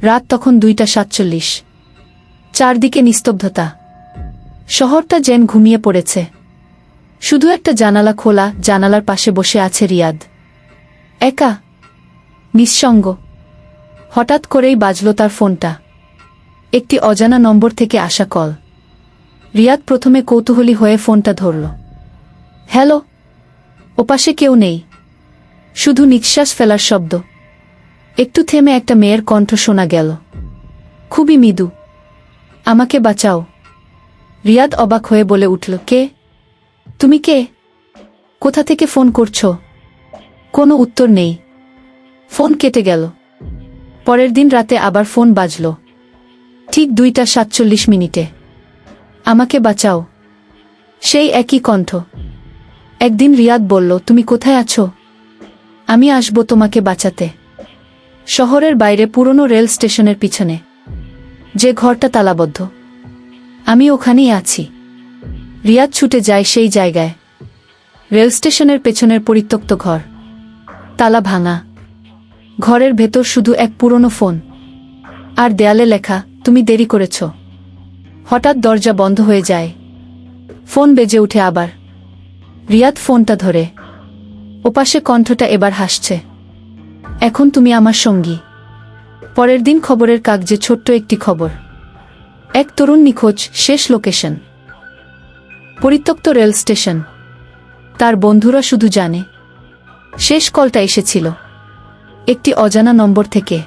রাত তখন 2:47। চারদিকে নিস্তব্ধতা। শহরটা যেন ঘুমিয়ে পড়েছে। শুধু একটা জানালা খোলা, জানালার পাশে বসে আছে রিয়াদ। একা, নিঃসঙ্গ। হঠাৎ করেই বাজল তার ফোনটা। একটি অজানা নম্বর থেকে আসা কল। রিয়াদ প্রথমে কৌতূহলী হয়ে ফোনটা ধরল। হ্যালো। ওপাশে কেউ নেই, শুধু নিঃশ্বাস ফেলার শব্দ। একটু থেমে একটা মেয়ের কণ্ঠ শোনা গেল, খুবই মৃদু। আমাকে বাঁচাও। রিয়াদ অবাক হয়ে বলে উঠল, কে? তুমি কে? কোথা থেকে ফোন করছো? কোনো উত্তর নেই। ফোন কেটে গেল। পরের দিন রাতে আবার ফোন বাজল, ঠিক 2:47। আমাকে বাঁচাও। সেই একই কণ্ঠ। একদিন রিয়াদ বলল, তুমি কোথায় আছো? আমি আসব তোমাকে বাঁচাতে। শহরের বাইরে পুরনো রেল স্টেশনের পিছনে, যে ঘরটা তালাবদ্ধ। আমি ওখানেই আছি। রিয়াদ ছুটে যায় সেই জায়গায়। রেল স্টেশনের পেছনের পরিত্যক্ত ঘর, তালা ভাঙা। ঘরের ভেতর শুধু এক পুরনো ফোন, আর দেয়ালে লেখা, তুমি দেরি করেছ। হঠাৎ দরজা বন্ধ হয়ে যায়। ফোন বেজে উঠে আবার। রিয়াদ ফোনটা ধরে। ওপাশে কণ্ঠটা এবার হাসছে, এখন তুমি আমার সঙ্গী। পরের দিন খবরের কাগজে ছোট্ট একটি খবর, এক তরুণ নিখোঁজ, শেষ লোকেশন পরিত্যক্ত রেল স্টেশন। তার বন্ধুরা শুধু জানে, শেষ কলটা এসেছিল একটি অজানা নম্বর থেকে।